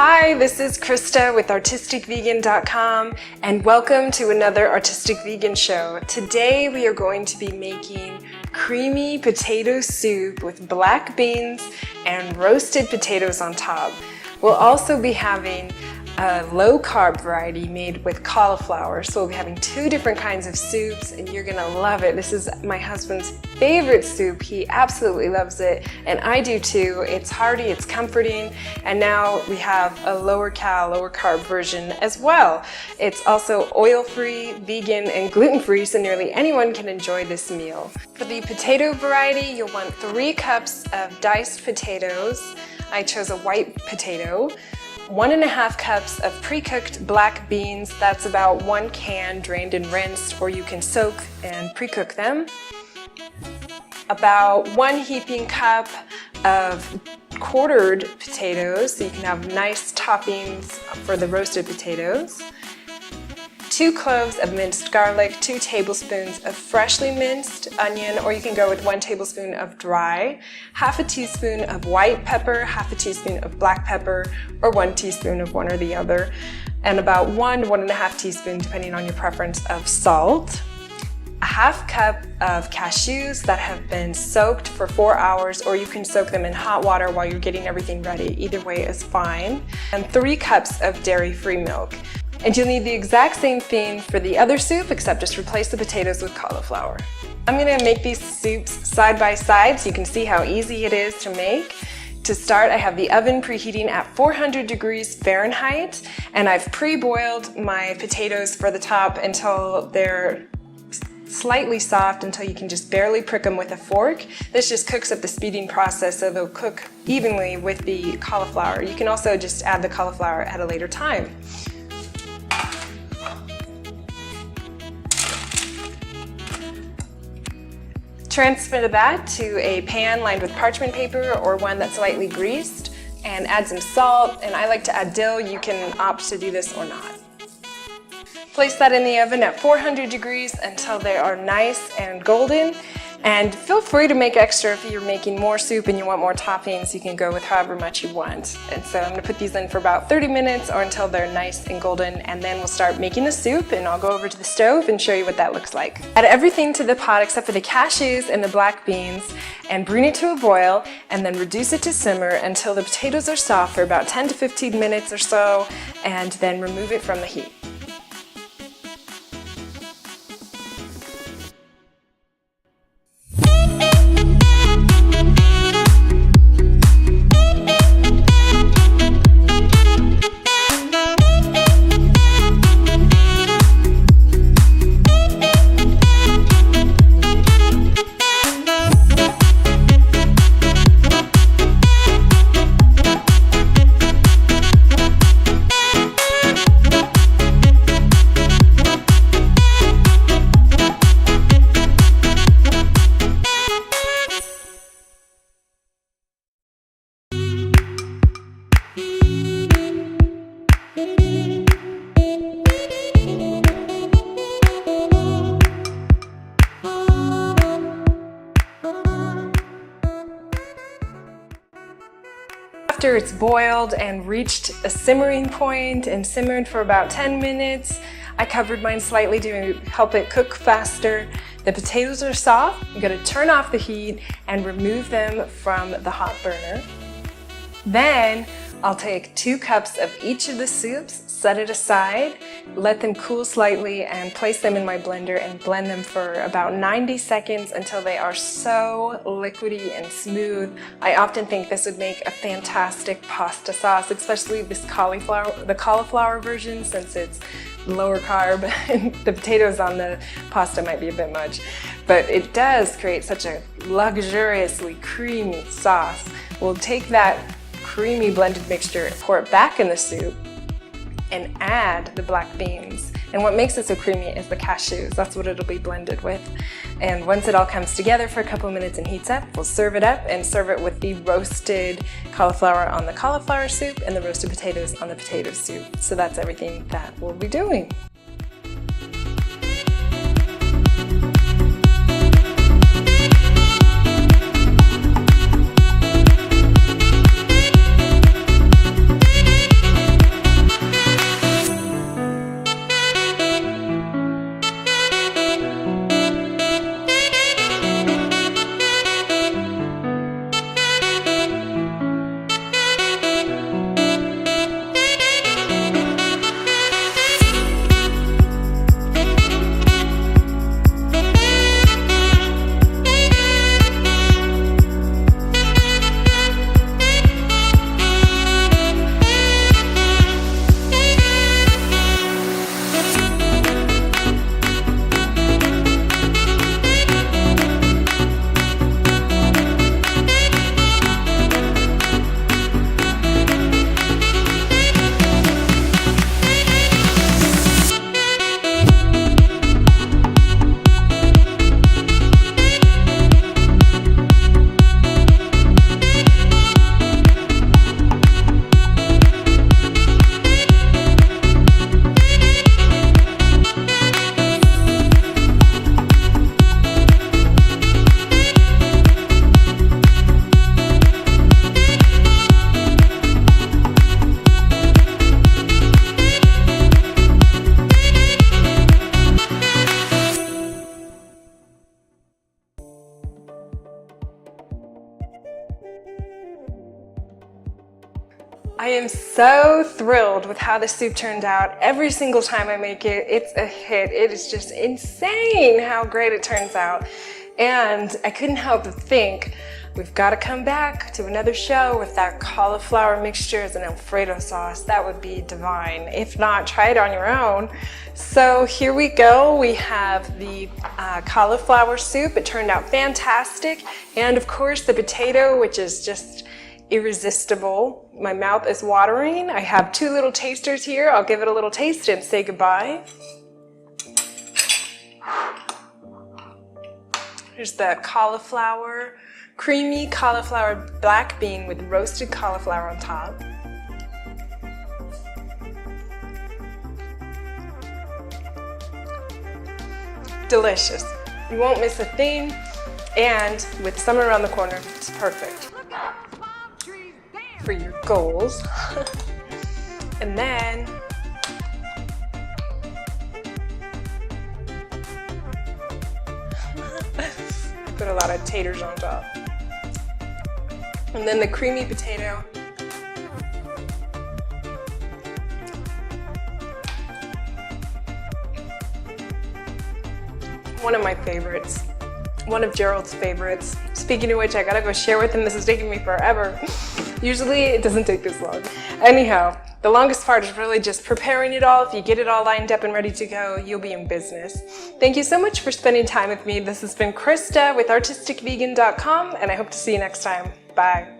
Hi, this is Christa with artisticvegan.com and welcome to another Artistic Vegan show. Today we are going to be making creamy potato soup with black beans and roasted potatoes on top. We'll also be having a low-carb variety made with cauliflower. So we'll be having two different kinds of soups and you're gonna love it. This is my husband's favorite soup. He absolutely loves it and I do too. It's hearty, it's comforting, and now we have a lower-carb version as well. It's also oil-free, vegan, and gluten-free, so nearly anyone can enjoy this meal. For the potato variety, you'll want 3 cups of diced potatoes. I chose a white potato. 1.5 cups of pre-cooked black beans, that's about 1 can drained and rinsed, or you can soak and pre-cook them. About 1 heaping cup of quartered potatoes, so you can have nice toppings for the roasted potatoes. 2 cloves of minced garlic, 2 tablespoons of freshly minced onion, or you can go with 1 tablespoon of dry, 1/2 teaspoon of white pepper, 1/2 teaspoon of black pepper, or 1 teaspoon of one or the other, and about 1 to 1.5 teaspoons, depending on your preference, of salt. 1/2 cup of cashews that have been soaked for 4 hours, or you can soak them in hot water while you're getting everything ready. Either way is fine. And 3 cups of dairy-free milk. And you'll need the exact same thing for the other soup, except just replace the potatoes with cauliflower. I'm gonna make these soups side by side so you can see how easy it is to make. To start, I have the oven preheating at 400 degrees Fahrenheit, and I've pre-boiled my potatoes for the top until they're slightly soft, until you can just barely prick them with a fork. This just cooks up the speeding process, so they'll cook evenly with the cauliflower. You can also just add the cauliflower at a later time. Transfer that to a pan lined with parchment paper or one that's lightly greased, and add some salt, and I like to add dill. You can opt to do this or not. Place that in the oven at 400 degrees until they are nice and golden, and feel free to make extra if you're making more soup and you want more toppings. You can go with however much you want. And so I'm gonna put these in for about 30 minutes or until they're nice and golden, and then we'll start making the soup, and I'll go over to the stove and show you what that looks like. Add everything to the pot except for the cashews and the black beans and bring it to a boil, and then reduce it to simmer until the potatoes are soft for about 10 to 15 minutes or so, and then remove it from the heat. After it's boiled and reached a simmering point and simmered for about 10 minutes, I covered mine slightly to help it cook faster. The potatoes are soft. I'm going to turn off the heat and remove them from the hot burner. Then I'll take 2 cups of each of the soups, set it aside, let them cool slightly, and place them in my blender and blend them for about 90 seconds until they are so liquidy and smooth. I often think this would make a fantastic pasta sauce, especially this the cauliflower version, since it's lower carb and the potatoes on the pasta might be a bit much. But it does create such a luxuriously creamy sauce. We'll take that creamy blended mixture, pour it back in the soup, and add the black beans. And what makes it so creamy is the cashews. That's what it'll be blended with. And once it all comes together for a couple of minutes and heats up, we'll serve it up and serve it with the roasted cauliflower on the cauliflower soup and the roasted potatoes on the potato soup. So that's everything that we'll be doing. am so thrilled with how the soup turned out. Every single time I make it, it's a hit. It is just insane how great it turns out. And I couldn't help but think, we've got to come back to another show with that cauliflower mixture as an Alfredo sauce. That would be divine. If not, try it on your own. So here we go. We have the cauliflower soup. It turned out fantastic. And of course the potato, which is just irresistible. My mouth is watering. I have 2 little tasters here. I'll give it a little taste and say goodbye. Here's the cauliflower, creamy cauliflower black bean with roasted cauliflower on top. Delicious. You won't miss a thing. And with summer around the corner, it's perfect for your goals. And then put a lot of taters on top. And then the creamy potato. One of my favorites. One of Gerald's favorites. Speaking of which, I gotta go share with him. This is taking me forever. Usually it doesn't take this long. Anyhow, the longest part is really just preparing it all. If you get it all lined up and ready to go, you'll be in business. Thank you so much for spending time with me. This has been Christa with artisticvegan.com, and I hope to see you next time. Bye.